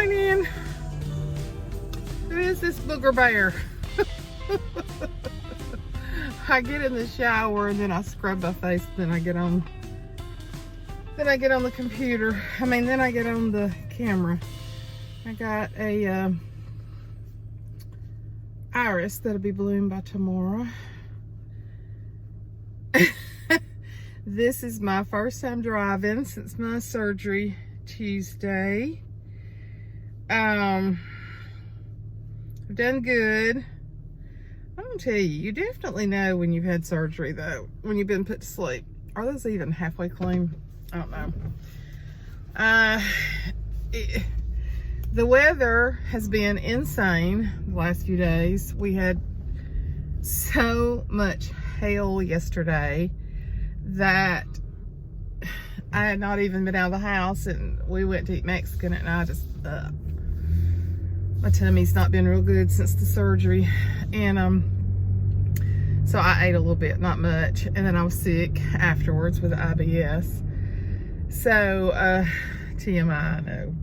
morning. Who is this booger bear? I get in the shower and then I scrub my face, then I get on the computer. Then I get on the camera. I got a iris that'll be bloomed by tomorrow. This is my first time driving since my surgery Tuesday. I've done good. I'm gonna tell you, you definitely know when you've had surgery though, when you've been put to sleep. Are those even halfway clean? I don't know. The weather has been insane the last few days. We had so much hail yesterday that I had not even been out of the house, and we went to eat Mexican, and I just, my tummy's not been real good since the surgery, and so I ate a little bit, not much, and then I was sick afterwards with IBS. So TMI, I know,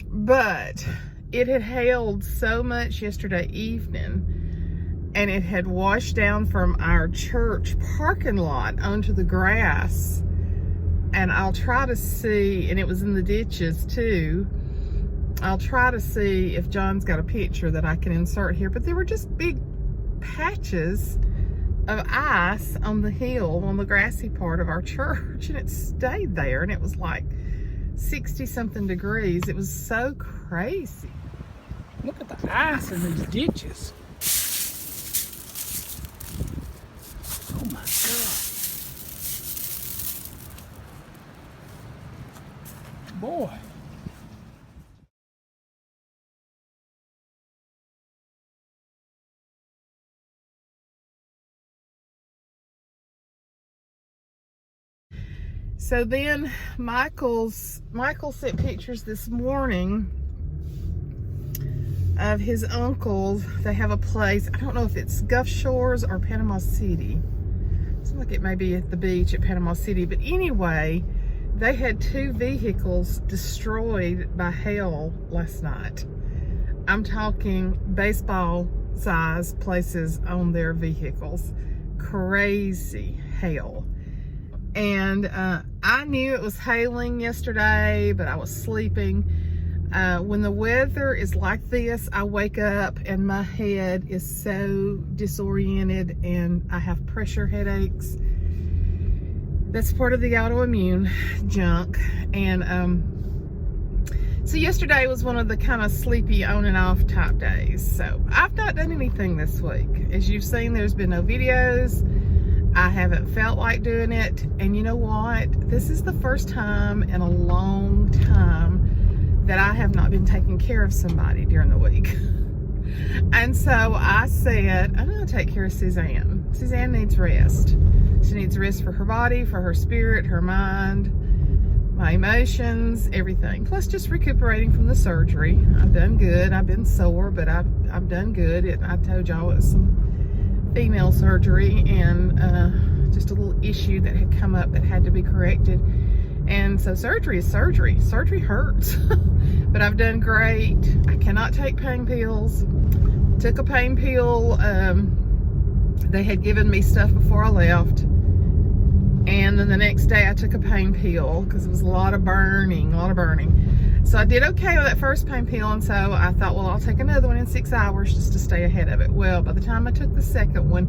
but it had hailed so much yesterday evening, and it had washed down from our church parking lot onto the grass. And I'll try to see, and it was in the ditches too. I'll try to see if John's got a picture that I can insert here, but there were just big patches of ice on the hill, on the grassy part of our church, and it stayed there, and it was like 60 something degrees. It was so crazy. Look at the ice in these ditches. Oh my God. Boy. So then Michael sent pictures this morning of his uncle. They have a place, I don't know if it's Gulf Shores or Panama City. It seems like it may be at the beach at Panama City, but anyway, they had 2 vehicles destroyed by hail last night. I'm talking baseball size places on their vehicles. Crazy hail. And I knew it was hailing yesterday, but I was sleeping. When the weather is like this, I wake up and my head is so disoriented and I have pressure headaches. That's part of the autoimmune junk. And so yesterday was one of the kind of sleepy on and off type days. So I've not done anything this week. As you've seen, there's been no videos. I haven't felt like doing it. And you know what? This is the first time in a long time that I have not been taking care of somebody during the week. And so I said, I'm gonna take care of Suzanne. Suzanne needs rest. She needs rest for her body, for her spirit, her mind, my emotions, everything. Plus just recuperating from the surgery. I've done good. I've been sore, but I've done good. I told y'all it was some female surgery and just a little issue that had come up that had to be corrected. And so surgery is surgery. Surgery hurts. But I've done great. I cannot take pain pills. Took a pain pill. They had given me stuff before I left. And then the next day I took a pain pill because it was a lot of burning. So I did okay with that first pain pill, and so I thought, well, I'll take another one in 6 hours just to stay ahead of it. Well, by the time I took the second one,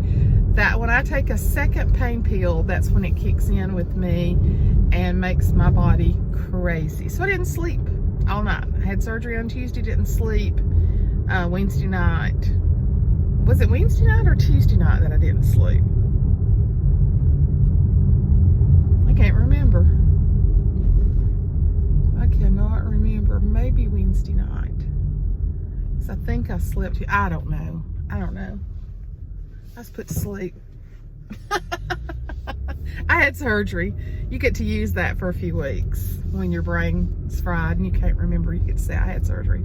when I take a second pain pill, that's when it kicks in with me and makes my body crazy. So I didn't sleep all night. I had surgery on Tuesday, didn't sleep. Wednesday night. Was it Wednesday night or Tuesday night that I didn't sleep? I can't remember. I cannot remember. Maybe Wednesday night. So I think I slept. I don't know. I was put to sleep. I had surgery. You get to use that for a few weeks when your brain's fried and you can't remember. You get to say, I had surgery.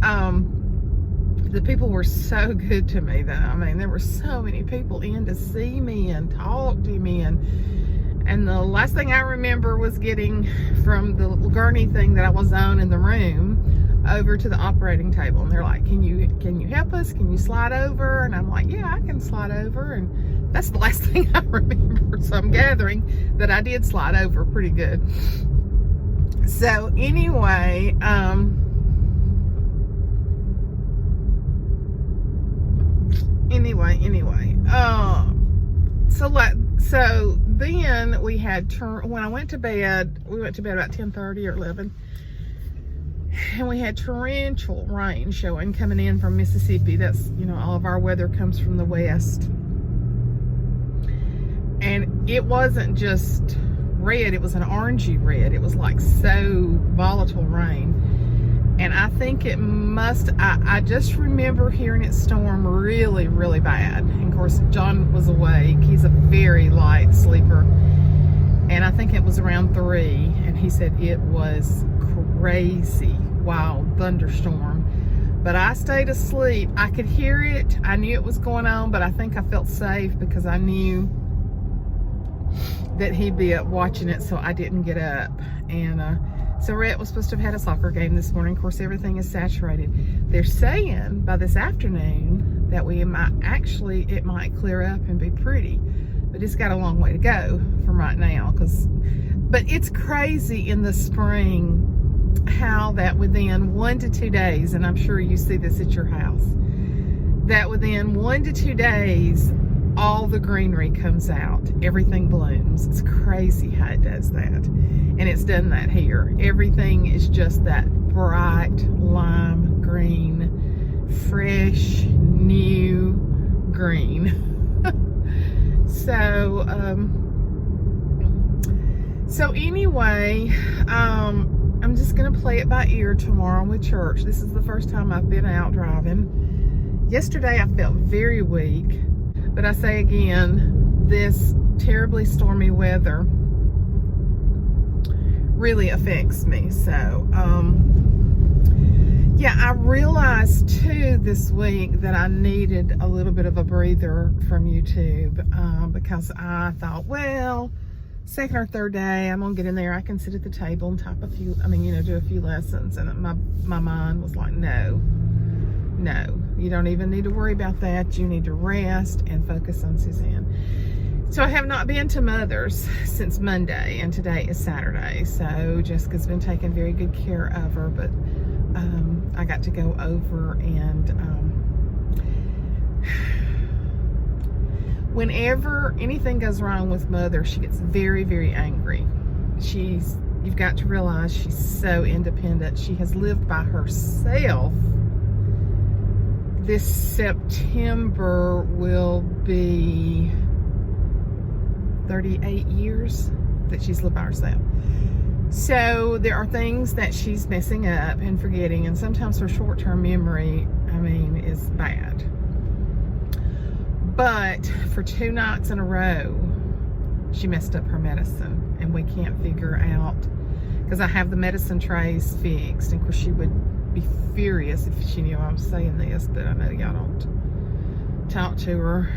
The people were so good to me though. There were so many people in to see me and talk to me, and the last thing I remember was getting from the little gurney thing that I was on in the room over to the operating table, and they're like, can you help us? Can you slide over? And I'm like, yeah, I can slide over. And that's the last thing I remember. So I'm gathering that I did slide over pretty good. So anyway, so then we had when I went to bed, we went to bed about 10:30 or 11, and we had torrential rain showing coming in from Mississippi. That's, all of our weather comes from the west, and it wasn't just red, it was an orangey red. It was like so volatile rain. And I think it must, I just remember hearing it storm really, really bad. And of course, John was awake. He's a very light sleeper. And I think it was around 3. And he said it was crazy, wild thunderstorm. But I stayed asleep. I could hear it. I knew it was going on, but I think I felt safe because I knew that he'd be up watching it, so I didn't get up. And so Rhett was supposed to have had a soccer game this morning. Of course, everything is saturated. They're saying by this afternoon that it might clear up and be pretty, but it's got a long way to go from right now. But it's crazy in the spring how that within 1 to 2 days, and I'm sure you see this at your house, that within 1 to 2 days, all the greenery comes out. Everything blooms. It's crazy how it does that. And it's done that here. Everything is just that bright lime green, fresh, new green. So anyway, I'm just going to play it by ear tomorrow with church. This is the first time I've been out driving. Yesterday I felt very weak. But I say again, this terribly stormy weather really affects me. So, yeah, I realized too this week that I needed a little bit of a breather from YouTube because I thought, well, second or third day, I'm gonna get in there. I can sit at the table and type do a few lessons. And my mind was like, no, you don't even need to worry about that. You need to rest and focus on Suzanne. So I have not been to Mother's since Monday, and today is Saturday. So Jessica's been taking very good care of her, but I got to go over and whenever anything goes wrong with Mother, she gets very, very angry. You've got to realize she's so independent. She has lived by herself. This September will be 38 years that she's lived by herself. So there are things that she's messing up and forgetting, and sometimes her short-term memory, is bad. But for 2 nights in a row, she messed up her medicine, and we can't figure out, because I have the medicine trays fixed, and of course she would be furious if she knew I was saying this, but I know y'all don't talk to her.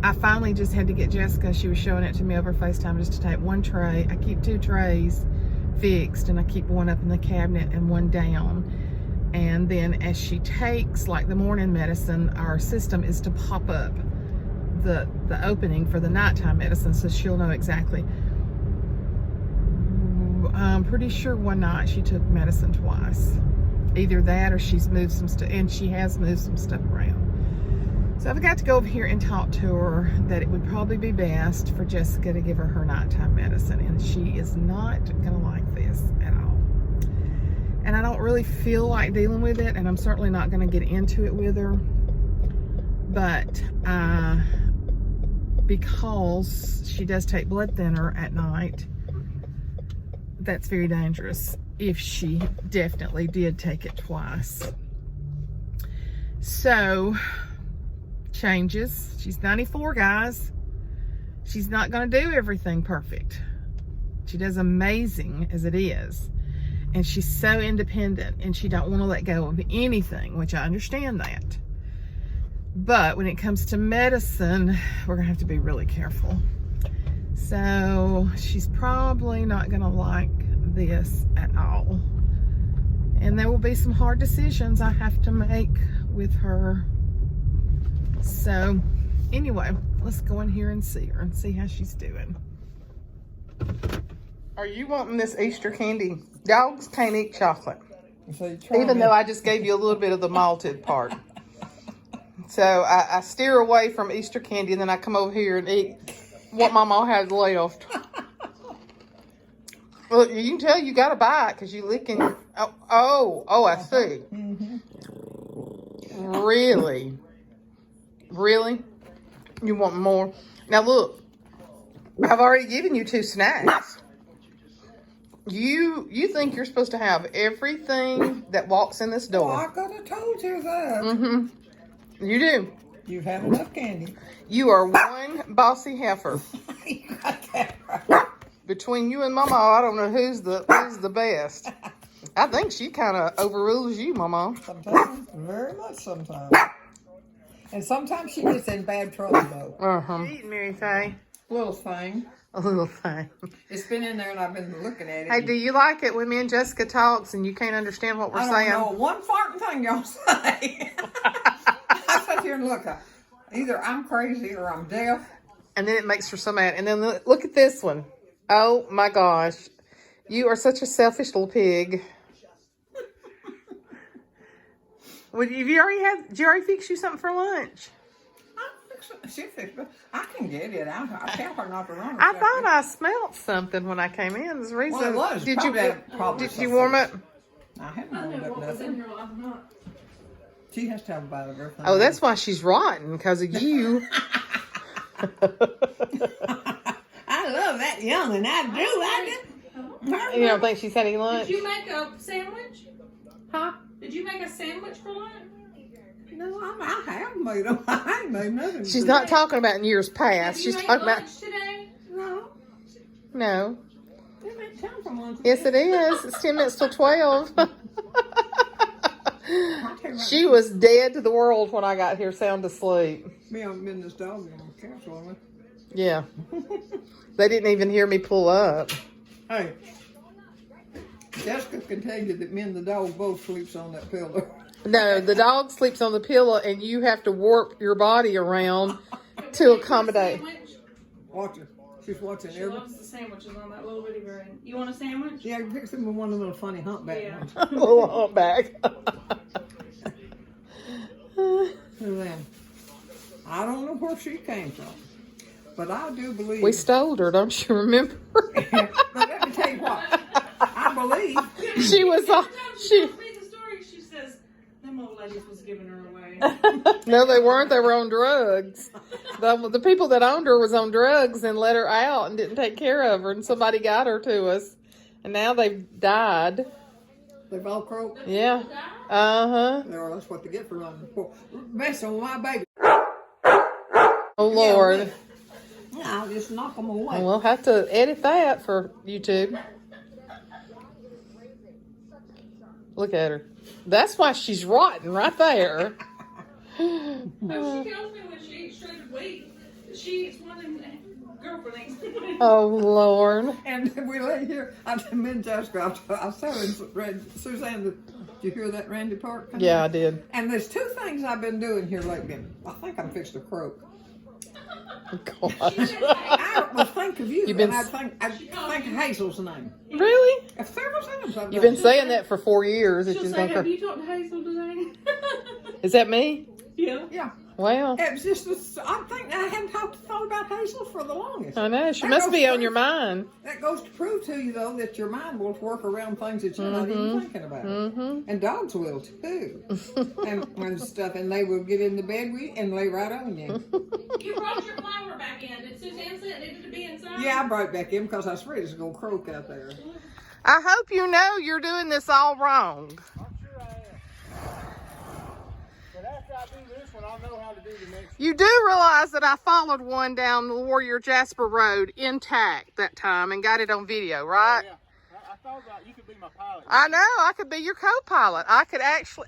I finally just had to get Jessica, she was showing it to me over FaceTime, just to take 1 tray. I keep 2 trays fixed, and I keep 1 up in the cabinet and 1 down. And then as she takes like the morning medicine, our system is to pop up the opening for the nighttime medicine, so she'll know exactly. I'm pretty sure one night she took medicine twice. Either that or she's moved some stuff, and she has moved some stuff around. So I've got to go over here and talk to her that it would probably be best for Jessica to give her nighttime medicine, and she is not gonna like this at all. And I don't really feel like dealing with it, and I'm certainly not gonna get into it with her. But because she does take blood thinner at night, that's very dangerous if she definitely did take it twice. So, changes. She's 94, guys. She's not going to do everything perfect. She does amazing as it is. And she's so independent, and she don't want to let go of anything, which I understand that. But when it comes to medicine, we're going to have to be really careful. So she's probably not going to like this at all. And there will be some hard decisions I have to make with her. So anyway, let's go in here and see her and see how she's doing. Are you wanting this Easter candy? Dogs can't eat chocolate. So Even though I just gave you a little bit of the malted part. So I steer away from Easter candy, and then I come over here and eat what my mom has left. Well, you can tell you got to buy it because you licking. Oh, I see. Really? Really? You want more? Now look, I've already given you 2 snacks. You think you're supposed to have everything that walks in this door. Oh, I could have told you that. Mm-hmm. You do. You've had enough candy. You are one bossy heifer. You got that right. Between you and Mama, I don't know who's the best. I think she kind of overrules you, Mama. Sometimes, very much sometimes. And sometimes she gets in bad trouble, though. Uh-huh. Eating anything? Little thing. A little thing. It's been in there and I've been looking at it. Hey, do you like it when me and Jessica talks and you can't understand what we're saying? I don't know one farting thing y'all say. I sit here and look. Either I'm crazy or I'm deaf. And then it makes her so mad. And then look at this one. Oh my gosh. You are such a selfish little pig. Did you already fix you something for lunch? She fixed it. I can get it. I tell her not to run. I thought I smelled something when I came in. There's a reason. Well, it was. Did Probably you warm it? I haven't warmed up nothing. She has to have a bite of everything. Oh, that's why she's rotten, because of you. I love that youngin'. I do. You don't think she's had any lunch? Did you make a sandwich? Huh? Did you make a sandwich for lunch? No, I have made them. I ain't made nothing. She's not talking about in years past. Did She's you make talking about. lunch today? No. No. It ain't time for lunch. Yes, it is. It's 10 minutes till 12. She was dead to the world when I got here, sound asleep. Me and this dog on the couch, wasn't Yeah. They didn't even hear me pull up. Hey, Jessica can tell you that me and the dog both sleeps on that pillow. No, the dog sleeps on the pillow, and you have to warp your body around to accommodate. Watch her. She's watching She everything. loves the sandwiches on that little bitty brain. You want a sandwich? Yeah, pick some with one of the little funny humpback Yeah. ones. A little humpback. Suzanne, I don't know where she came from, but I do believe. We stole her, don't you remember? But let me tell you what. I believe. She was She told me the story. She says, them old ladies was giving her away. No, they weren't. They were on drugs. The people that owned her was on drugs and let her out and didn't take care of her, and somebody got her to us, and now they've died. They've all croaked. Yeah. Uh-huh. That's what they get for running. Messing with my baby. Oh, Lord. Yeah, I'll just knock them away. We'll have to edit that for YouTube. Look at her. That's why she's rotten right there. No, she tells me when she eats shredded wheat, she eats one and girlfriend eats one. Oh, Lord. And we lay here. I didn't mean Jessica. I was telling Suzanne, did you hear that Randy Park? Yeah, I did. And there's 2 things I've been doing here lately. I think I'm fixed to croak. Gosh. I would think of you, You've been- and I'd think of Hazel's name. Really? Several times I've You've done been saying that for 4 years. That She'll she's say, going have to. you talked to Hazel today? Is that me? Yeah. Yeah. Wow. It was just, I think I hadn't thought about Hazel for the longest. I know. She That must goes be to on your mind. That goes to prove to you, though, that your mind will work around things that you're not even thinking about. Mm-hmm. And dogs will, too. and stuff, and they will get in the bed with you and lay right on you. You brought your flower back in. Did Suzanne say it needed to be inside? Yeah, I brought it back in because I was afraid it was going to croak out there. I hope you know you're doing this all wrong. I'm sure I am. But after I do this one, I'll know how to do the next one. You do realize that I followed one down the Warrior Jasper Road intact that time and got it on video, right? Yeah. I thought about you could be my pilot. I know. I could be your co-pilot. I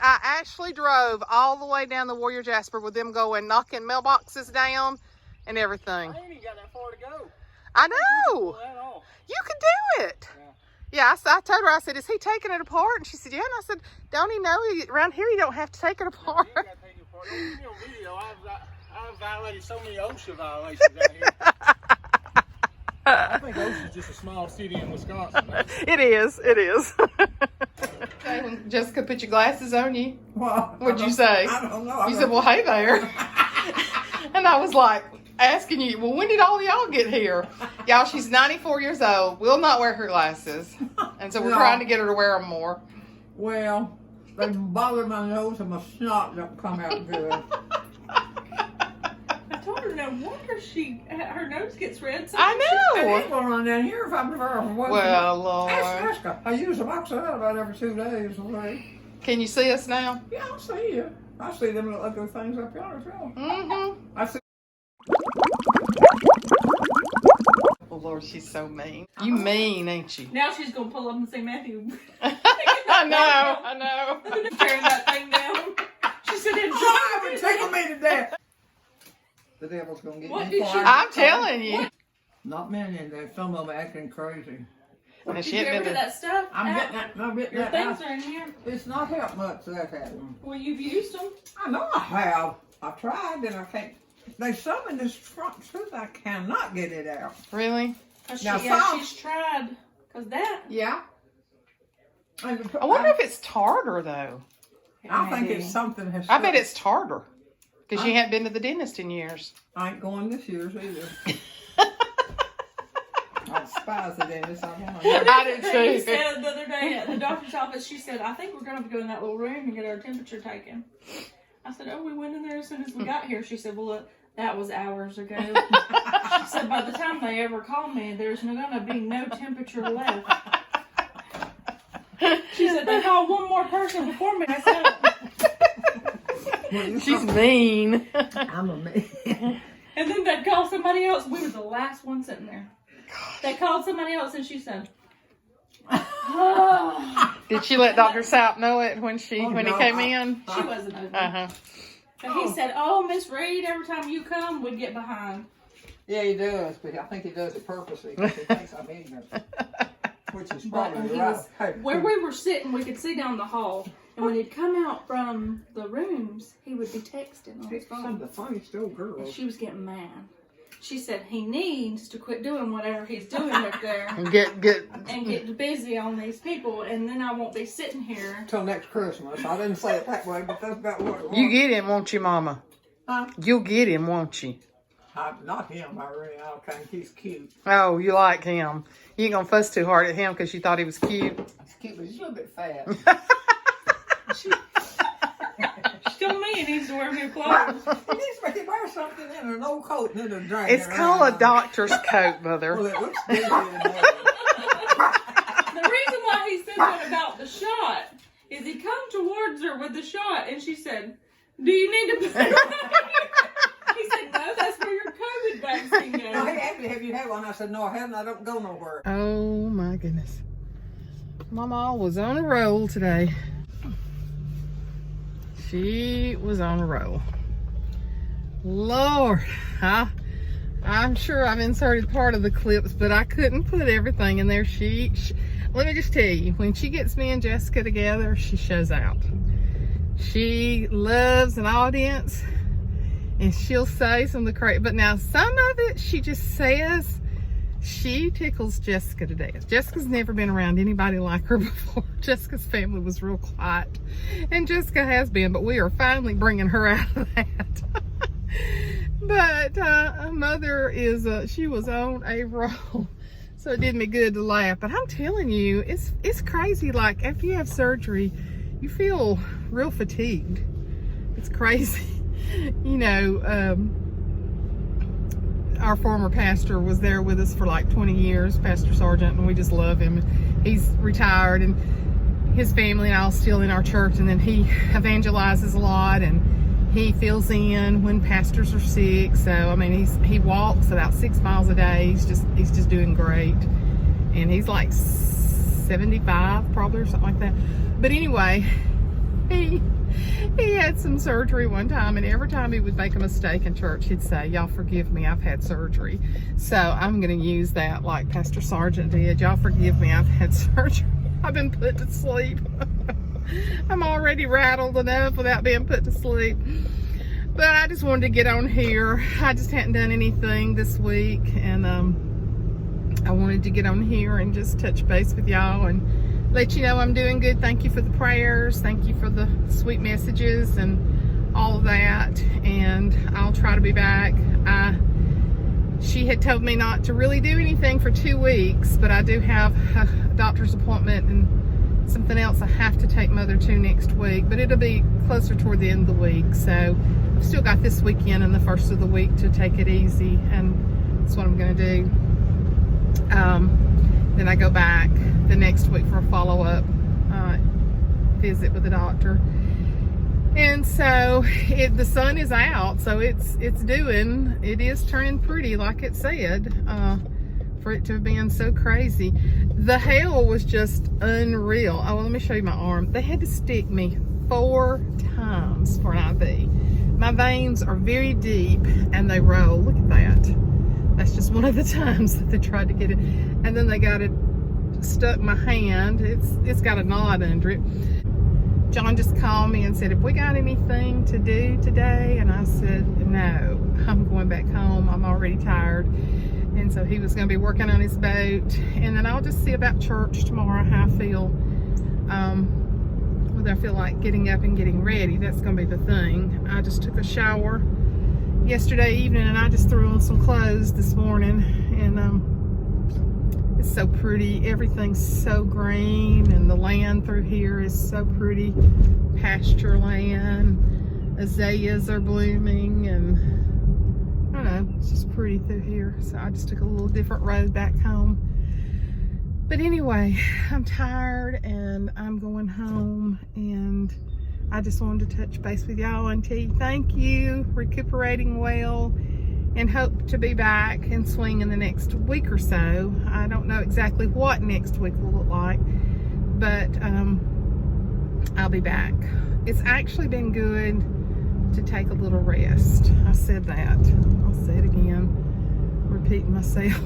actually drove all the way down the Warrior Jasper with them going, knocking mailboxes down and everything. I ain't even got that far to go. I know. Pull that off. You could do it. Yeah. Yeah, I told her, I said, is he taking it apart? And she said, yeah. And I said, don't he know around here you don't have to take it apart? You ain't gotta take it apart. Don't give me on video. I've violated so many OSHA violations out here. I think OSHA's just a small city in Wisconsin. It is. It is. Okay, when Jessica put your glasses on you, Well, what'd you say? I don't know. You said, well, hey there. And I was like, asking you, well, when did all y'all get here? Y'all, she's 94 years old, will not wear her glasses. And so we're No. trying to get her to wear them more. Well, they bother my nose and my snot don't come out good. I told her no wonder her nose gets red. I I know. ain't going on down here if I'm ever away. Well, Lord. Ask Jessica. I use a box of that about every 2 days. Right? Can you see us now? Yeah, I see you. I see them little ugly things up yonder as well. Mm-hmm. I see. Oh, Lord, she's so mean. You mean, ain't you? Now she's gonna pull up and say, Matthew, I know. tearing that thing down. She said, Oh, it would tickle me to death. The devil's gonna get What me. did before she- I I'm get telling you. Not many in there. Some of them acting crazy. And Did she you hadn't get rid been of to- that stuff? I'm getting that. I'm getting Your that. things out. are in here. It's not helped much that happened. Well, you've used them. I know I have. I tried and I can't. There's some in this front tooth I cannot get it out. Really? Now, She's tried. Cause that. Yeah. And I wonder if it's tartar, though. I think it's something has. I bet it's tartar. Because you haven't been to the dentist in years. I ain't going this year's either. I despise the dentist. I did She too. said the other day at the doctor's office, she said, I think we're going to go in that little room and get our temperature taken. I said, oh, we went in there as soon as we got here. She said, well, look, that was hours ago. She said, by the time they ever call me, there's going to be no temperature left. She said, they called one more person before me. I said, She's mean. I'm a man. and then they'd call somebody else. We were the last one sitting there. They called somebody else and she said, oh. Did she let Dr. Sapp know it when he no, came in? She wasn't open. Uh-huh. And he said, oh, Miss Reed, every time you come, we get behind. Yeah, he does, but I think he does it purposely because he thinks I'm ignorant. Which is But probably he right. was, Hey, where we were sitting, we could see down the hall. And when he'd come out from the rooms, he would be texting on his Some of phone. the funniest old And girls. she was getting mad. She said he needs to quit doing whatever he's doing up there And get and get busy on these people, and then I won't be sitting here. Till next Christmas. I didn't say it that way, but that's about what it was. you get him, won't you, Mama? Huh? You'll get him, won't you? Not him. I don't think he's cute. Oh, you like him. You ain't gonna fuss too hard at him because you thought he was cute. He's cute, but he's a little bit fat. She told me he needs to wear new clothes. He needs to wear something in an old coat and then a drag. It's called a doctor's coat, Well, Mother. it looks good. The reason why he said that about the shot is he come towards her with the shot, and she said, do you need to put it on? He said, no, that's where your COVID vaccine No, he goes. asked me, have you had one? I said, no, I haven't. I don't go nowhere. Oh my goodness. Mama was on a roll today. She was on a roll. Lord, I'm sure I've inserted part of the clips, but I couldn't put everything in there. Let me just tell you, when she gets me and Jessica together, she shows out. She loves an audience, and she'll say some of the crazy, but now some of it she just says, she tickles Jessica to death. Jessica's never been around anybody like her before. Jessica's family was real quiet, and Jessica has been, but we are finally bringing her out of that. But Mother she was on a roll, so it did me good to laugh. But I'm telling you, it's crazy. Like after you have surgery, you feel real fatigued. It's crazy. You know, our former pastor was there with us for like 20 years, Pastor Sargent, and we just love him. He's retired, and his family and I are still in our church, and then he evangelizes a lot, and he fills in when pastors are sick. So I mean, he walks about 6 miles a day. He's just doing great, and he's like 75 probably or something like that. But anyway, he He had some surgery one time, and every time he would make a mistake in church, he'd say, y'all forgive me, I've had surgery. So I'm going to use that like Pastor Sargent did. Y'all forgive me, I've had surgery. I've been put to sleep. I'm already rattled enough without being put to sleep. But I just wanted to get on here. I just hadn't done anything this week, and I wanted to get on here and just touch base with y'all and let you know I'm doing good. Thank you for the prayers. Thank you for the sweet messages and all of that. And I'll try to be back. She had told me not to really do anything for 2 weeks, but I do have a doctor's appointment and something else I have to take Mother to next week, but it'll be closer toward the end of the week. So I've still got this weekend and the first of the week to take it easy, and that's what I'm going to do. Then I go back the next week for a follow-up visit with the doctor. And so the sun is out, so it is turning pretty like it said, for it to have been so crazy. The hail was just unreal. Oh, well, let me show you my arm. They had to stick me 4 times for an IV. My veins are very deep and they roll. Look at that. That's just one of the times that they tried to get it. And then they got it stuck in my hand. It's got a knot under it. John just called me and said, have we got anything to do today? And I said, no, I'm going back home. I'm already tired. And so he was going to be working on his boat. And then I'll just see about church tomorrow, how I feel. Whether I feel like getting up and getting ready. That's going to be the thing. I just took a shower yesterday evening, and I just threw on some clothes this morning, and it's so pretty. Everything's so green, and the land through here is so pretty. Pasture land, azaleas are blooming, and I don't know, it's just pretty through here. So I just took a little different road back home. But anyway, I'm tired and I'm going home, and I just wanted to touch base with y'all and tell you thank you, recuperating well, and hope to be back in swing in the next week or so. I don't know exactly what next week will look like, but I'll be back. It's actually been good to take a little rest. I said that. I'll say it again, repeating myself.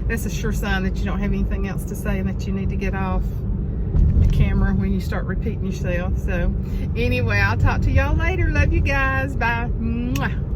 That's a sure sign that you don't have anything else to say and that you need to get off the camera when you start repeating yourself. So anyway, I'll talk to y'all later. Love you guys. Bye. Mwah.